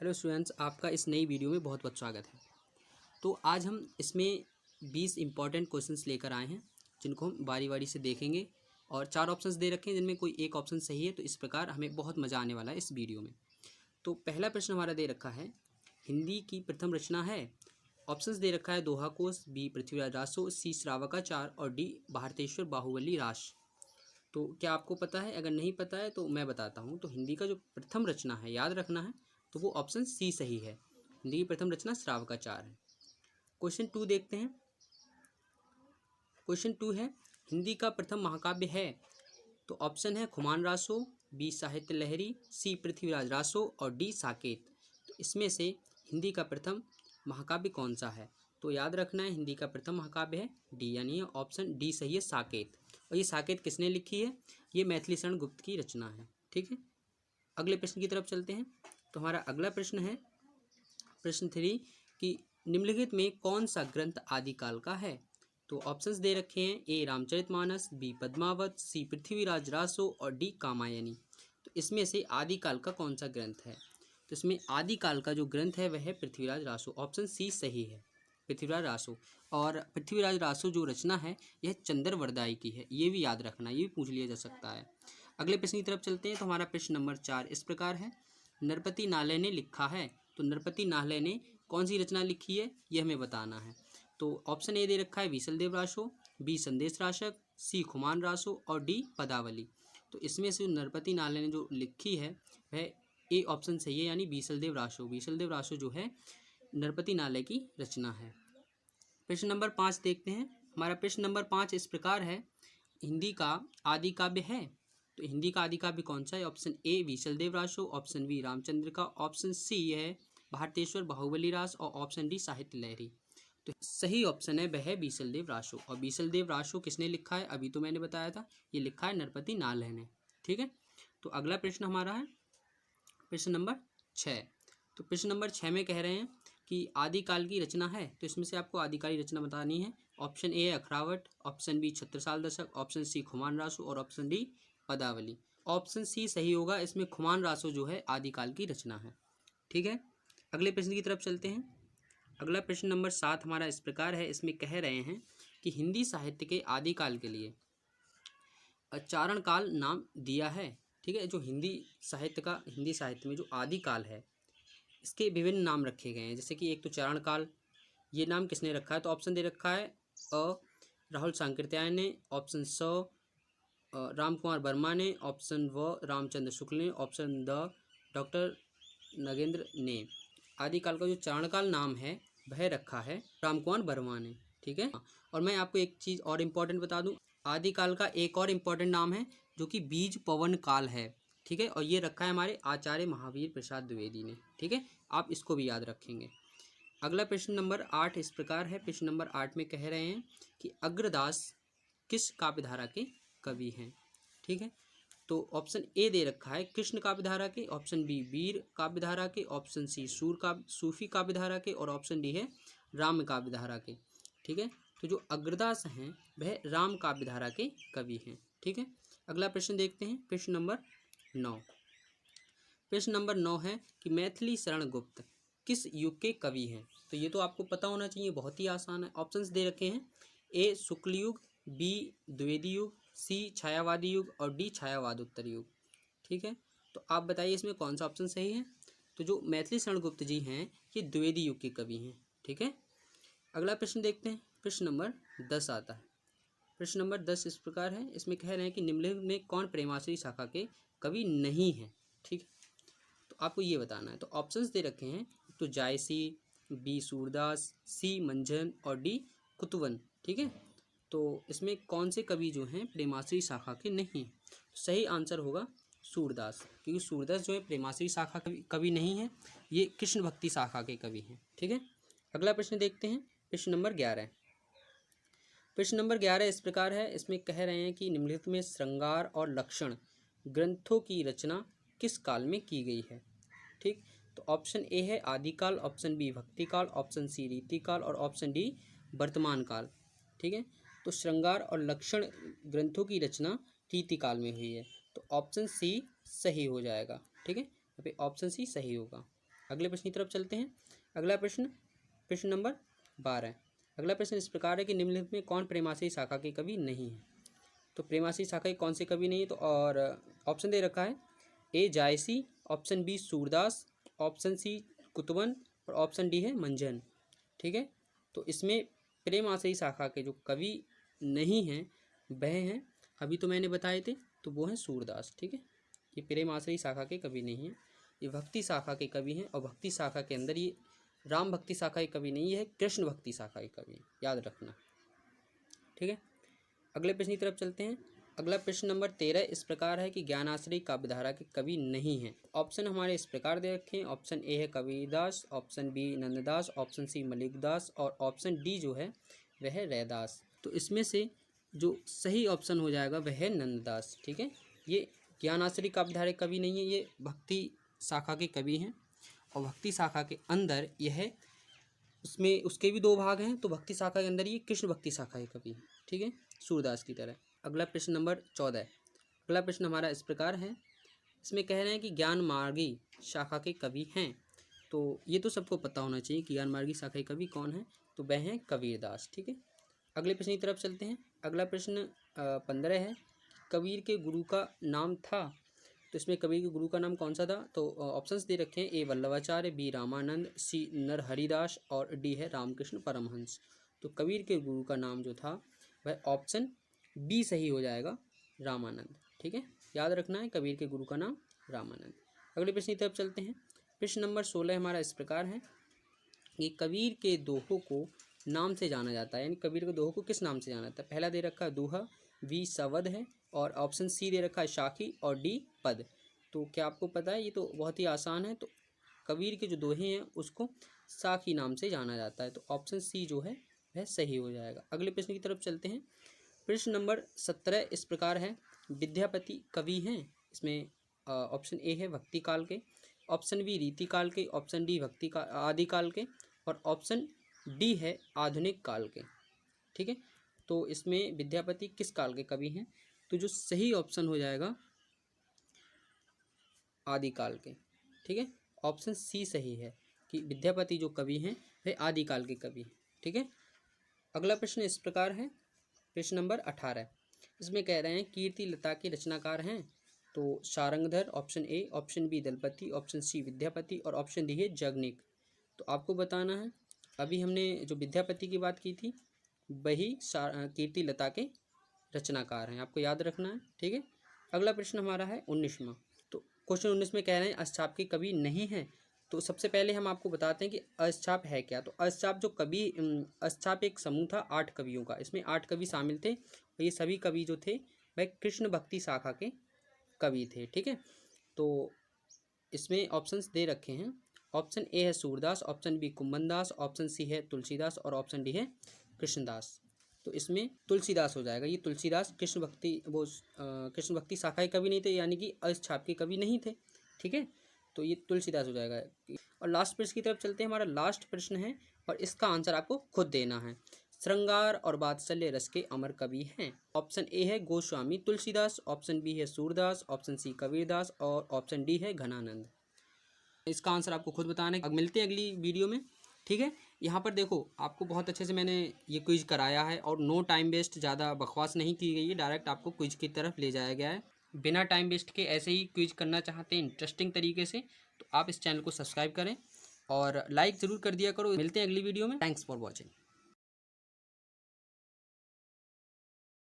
Hello students, आपका इस नई वीडियो में बहुत बहुत स्वागत है। तो आज हम इसमें 20 इंपॉर्टेंट क्वेश्चंस लेकर आए हैं, जिनको हम बारी बारी से देखेंगे। और 4 ऑप्शंस दे रखे हैं, जिनमें कोई एक ऑप्शन सही है। तो इस प्रकार हमें बहुत मज़ा आने वाला है इस वीडियो में। तो पहला प्रश्न हमारा दे रखा है, हिंदी की प्रथम रचना है। ऑप्शंस दे रखा है दोहा कोश, बी पृथ्वीराज रासो, सी श्रावकाचार और डी भारतेश्वर बाहुबली रास। तो क्या आपको पता है? अगर नहीं पता है तो मैं बताता हूँ। तो हिंदी का जो प्रथम रचना है, याद रखना है, तो वो ऑप्शन सी सही है। हिंदी की प्रथम रचना श्रावकाचार है। क्वेश्चन 2 देखते हैं। क्वेश्चन 2 है, हिंदी का प्रथम महाकाव्य है। तो ऑप्शन है खुमान रासो, बी साहित्य लहरी, सी पृथ्वीराज रासो और डी साकेत। तो इसमें से हिंदी का प्रथम महाकाव्य कौन सा है? तो याद रखना है, हिंदी का प्रथम महाकाव्य है डी, यानी ऑप्शन डी सही है, साकेत। और ये साकेत किसने लिखी है? ये मैथिली शरण गुप्त की रचना है। ठीक है, अगले प्रश्न की तरफ चलते हैं। तो हमारा अगला प्रश्न है प्रश्न 3 कि निम्नलिखित में कौन सा ग्रंथ आदिकाल का है? तो ऑप्शंस दे रखे हैं, ए रामचरितमानस, बी पद्मावत, सी पृथ्वीराज रासो और डी कामायनी। तो इसमें से आदिकाल का कौन सा ग्रंथ है? तो इसमें आदिकाल का जो ग्रंथ है वह है पृथ्वीराज रासो। ऑप्शन सी सही है, पृथ्वीराज रासो। और पृथ्वीराज रासो जो रचना है यह चंद्रवरदाई की है, ये भी याद रखना, ये भी पूछ लिया जा सकता है। अगले प्रश्न की तरफ चलते हैं। तो हमारा प्रश्न नंबर 4 इस प्रकार है, नरपति नालय ने लिखा है। तो नरपति नालय ने कौन सी रचना लिखी है, यह हमें बताना है। तो ऑप्शन ए दे रखा है बीसलदेव रासो, बी संदेश राशक, सी खुमान रासो और डी पदावली। तो इसमें से नरपति नालय ने जो लिखी है वह ए ऑप्शन सही है, यानी बीसलदेव रासो। बीसलदेव रासो जो है नरपति नालय की रचना है। प्रश्न नंबर 5 देखते हैं। हमारा प्रश्न नंबर 5 इस प्रकार है, हिंदी का आदि काव्य है। तो हिंदी का आदि काव्य कौन सा है? Option A Bisaldev Raso, option B Ramchandra का, ऑप्शन सी है भारतेश्वर बाहुबली रास और ऑप्शन डी साहित्य लहरी। तो सही ऑप्शन है वह है बीसलदेव रासो। और बीसलदेव रासो किसने लिखा है? अभी तो मैंने बताया था, ये लिखा है नरपति नालय ने। ठीक है, तो अगला प्रश्न हमारा है प्रश्न नंबर 6। तो प्रश्न नंबर 6 में कह रहे हैं कि आदिकाल की रचना है। तो इसमें से आपको आदिकाल की रचना बतानी है। ऑप्शन ए है अखरावट, ऑप्शन बी छत्रसाल दशक, ऑप्शन सी खुमान रासो और ऑप्शन डी पदावली। ऑप्शन सी सही होगा, इसमें खुमान रासो जो है आदिकाल की रचना है। ठीक है, अगले प्रश्न की तरफ चलते हैं। अगला प्रश्न नंबर 7 हमारा इस प्रकार है, इसमें कह रहे हैं कि हिंदी साहित्य के आदिकाल के लिए चारण काल नाम दिया है। ठीक है, जो हिंदी साहित्य में जो आदिकाल है इसके विभिन्न नाम रखे गए हैं। जैसे कि एक तो चारण काल, ये नाम किसने रखा है? तो ऑप्शन दे रखा है अ राहुल सांकृत्यायन ने, ऑप्शन स राम कुमार वर्मा ने, ऑप्शन व रामचंद्र शुक्ल ने, ऑप्शन द डॉक्टर नगेंद्र ने। आदिकाल का जो चारणकाल नाम है वह रखा है राम कुमार वर्मा ने। ठीक है, और मैं आपको एक चीज़ और इम्पोर्टेंट बता दूं, आदिकाल का एक और इम्पोर्टेंट नाम है जो कि बीज पवन काल है। ठीक है, और ये रखा है हमारे आचार्य महावीर प्रसाद द्विवेदी ने। ठीक है, आप इसको भी याद रखेंगे। अगला प्रश्न नंबर 8 इस प्रकार है। प्रश्न नंबर 8 में कह रहे हैं कि अग्रदास किस काव्यधारा के कवि हैं। ठीक है, तो ऑप्शन ए दे रखा है कृष्ण काव्यधारा के, ऑप्शन बी वीर काव्यधारा के, ऑप्शन सी सूफी काव्यधारा के और ऑप्शन डी है राम काव्यधारा के। ठीक है, तो जो अग्रदास हैं वह राम काव्यधारा के कवि हैं। ठीक है, अगला प्रश्न देखते हैं। प्रश्न नंबर 9। प्रश्न नंबर 9 है कि मैथिली शरण गुप्त किस युग के कवि हैं। तो ये तो आपको पता होना चाहिए, बहुत ही आसान है। ऑप्शंस दे रखे हैं, ए शुक्ल युग, बी द्विवेदी युग, सी छायावादी युग और डी छायावाद उत्तर युग। ठीक है, तो आप बताइए इसमें कौन सा ऑप्शन सही है? तो जो मैथिली शरण गुप्त जी हैं ये द्विवेदी युग के कवि हैं। ठीक है, अगला प्रश्न देखते हैं। प्रश्न नंबर 10 आता है। प्रश्न नंबर 10 इस प्रकार है, इसमें कह रहे हैं कि निम्नलिखित में कौन प्रेमाश्री शाखा के कवि नहीं है। ठीक है, तो आपको ये बताना है। तो ऑप्शंस दे रखे हैं, तो जायसी, बी सूरदास, सी मंझन और डी कुतवन। ठीक है, तो इसमें कौन से कवि जो हैं प्रेमाश्री शाखा के नहीं हैं? सही आंसर होगा सूरदास, क्योंकि सूरदास जो है प्रेमाश्री शाखा कवि नहीं है, ये कृष्ण भक्ति शाखा के कवि हैं। ठीक है, अगला प्रश्न देखते हैं। प्रश्न नंबर 11। प्रश्न नंबर 11 इस प्रकार है, इसमें कह रहे हैं कि निम्नलिखित में श्रृंगार और लक्षण ग्रंथों की रचना किस काल में की गई है। ठीक, तो ऑप्शन ए है आदिकाल, ऑप्शन बी भक्तिकाल, ऑप्शन सी रीतिकाल और ऑप्शन डी वर्तमान काल। ठीक है, तो श्रृंगार और लक्षण ग्रंथों की रचना रीतिकाल में हुई है, तो ऑप्शन सी सही हो जाएगा। ठीक है, यहाँ पे ऑप्शन सी सही होगा। अगले प्रश्न की तरफ चलते हैं। अगला प्रश्न, प्रश्न नंबर 12। अगला प्रश्न इस प्रकार है कि निम्नलिखित में कौन प्रेमाश्रयी शाखा के कवि नहीं है। तो प्रेमाश्रयी शाखा के कौन से कवि नहीं है, तो और ऑप्शन दे रखा है A Jayasi, option B Surdas, option C Kutban और ऑप्शन डी है मंजन। ठीक है, तो इसमें प्रेमाश्रयी शाखा के जो कवि नहीं हैं वह हैं, अभी तो मैंने बताए थे, तो वो हैं सूरदास। ठीक है, ये प्रेमाश्रयी शाखा के कवि नहीं हैं, ये भक्ति शाखा के कवि हैं। और भक्ति शाखा के अंदर ये राम भक्ति शाखा के कवि नहीं है, कृष्ण भक्ति शाखा के कवि, याद रखना। ठीक है, अगले प्रश्न की तरफ चलते हैं। अगला प्रश्न नंबर 13 इस प्रकार है कि ज्ञानाश्रयी काव्यधारा के कवि नहीं हैं। ऑप्शन हमारे इस प्रकार दे रखे हैं। ऑप्शन ए है Kabirdas, option B Nanddas, option C Malikdas और ऑप्शन डी जो है वह है रैदास। तो इसमें से जो सही ऑप्शन हो जाएगा वह है नंददास। ठीक है, ये ज्ञानाश्रयी काव्यधारा के कवि नहीं है, ये भक्ति शाखा के कवि हैं। और भक्ति शाखा के अंदर यह, उसमें उसके भी 2 भाग हैं, तो भक्ति शाखा के अंदर ये कृष्ण भक्ति शाखा के कवि हैं। ठीक है, सूरदास की तरह। अगला प्रश्न नंबर 14। अगला प्रश्न हमारा इस प्रकार है, इसमें कह रहे हैं कि ज्ञान मार्गी शाखा के कवि हैं। तो ये तो सबको पता होना चाहिए कि ज्ञान मार्गी शाखा के कवि कौन है, तो वह हैं कबीरदास। ठीक है, अगले प्रश्न की तरफ चलते हैं। अगला प्रश्न 15 है, कबीर के गुरु का नाम था। तो इसमें कबीर के गुरु का नाम कौन सा था, तो ऑप्शंस दे रखे हैं। ए वल्लभाचार्य, बी रामानंद, सी नरहरिदास और डी है रामकृष्ण परमहंस। तो कबीर के गुरु का नाम जो था वह ऑप्शन बी सही हो जाएगा, रामानंद। ठीक है, याद रखना है कबीर के गुरु का नाम रामानंद। अगले प्रश्न की तरफ चलते हैं। प्रश्न नंबर 16 हमारा इस प्रकार है कि कबीर के दोहों को नाम से जाना जाता है, यानी कबीर के दोहों को किस नाम से जाना जाता है। पहला दे रखा है दोहा, बी सवद है और ऑप्शन सी दे रखा है शाखी और डी पद। तो क्या आपको पता है, ये तो बहुत ही आसान है। तो कबीर के जो दोहे हैं उसको साखी नाम से जाना जाता है, तो ऑप्शन सी जो है वह सही हो जाएगा। अगले प्रश्न की तरफ चलते हैं। प्रश्न नंबर 17 इस प्रकार है, विद्यापति कवि हैं। इसमें ऑप्शन ए है भक्ति काल के, ऑप्शन बी रीति काल के, ऑप्शन डी भक्ति का आदिकाल के और ऑप्शन डी है आधुनिक काल के। ठीक है, तो इसमें विद्यापति किस काल के कवि हैं, तो जो सही ऑप्शन हो जाएगा आदिकाल के। ठीक है, ऑप्शन सी सही है कि विद्यापति जो कवि हैं वे आदिकाल के कवि हैं। ठीक है, अगला प्रश्न इस प्रकार है, प्रश्न नंबर 18। इसमें कह रहे हैं कीर्ति लता के रचनाकार हैं। तो Sarangdhar option A, option B Dalpati, option C Vidyapati और ऑप्शन डी है जगनिक। तो आपको बताना है, अभी हमने जो विद्यापति की बात की थी वही कीर्ति लता के रचनाकार हैं, आपको याद रखना है। ठीक है, अगला प्रश्न हमारा है 19वां। तो क्वेश्चन 19 में कह रहे हैं अष्टचाप के कवि नहीं हैं। तो सबसे पहले हम आपको बताते हैं कि अष्टचाप है क्या। तो अष्टचाप जो कवि, अष्टचाप एक समूह था 8 कवियों का, इसमें 8 कवि शामिल थे और ये सभी कवि जो थे वह कृष्ण भक्ति शाखा के कवि थे। ठीक है, तो इसमें ऑप्शंस दे रखे हैं। ऑप्शन ए है Surdas, option B Kumbhandas, option C है तुलसीदास और ऑप्शन डी है कृष्णदास। तो इसमें तुलसीदास हो जाएगा। ये तुलसीदास कृष्ण भक्ति शाखा के कवि नहीं थे, यानी कि अष्टचाप के कवि नहीं थे। ठीक है, तो ये तुलसीदास हो जाएगा। और लास्ट प्रश्न की तरफ चलते हैं। हमारा लास्ट प्रश्न है और इसका आंसर आपको खुद देना है। श्रृंगार और वात्सल्य रस के अमर कवि हैं। ऑप्शन ए है गोस्वामी तुलसीदास, ऑप्शन बी है सूरदास, ऑप्शन सी कबीरदास और ऑप्शन डी है घनानंद। इसका आंसर आपको खुद बताना है। अब मिलते हैं अगली वीडियो में। ठीक है, यहाँ पर देखो आपको बहुत अच्छे से मैंने ये क्विज कराया है और नो टाइम वेस्ट, ज़्यादा बकवास नहीं की गई है, डायरेक्ट आपको क्विज की तरफ ले जाया गया है। बिना टाइम वेस्ट के ऐसे ही क्विज करना चाहते हैं इंटरेस्टिंग तरीके से, तो आप इस चैनल को सब्सक्राइब करें और लाइक ज़रूर कर दिया करो। मिलते हैं अगली वीडियो में। Thanks for watching.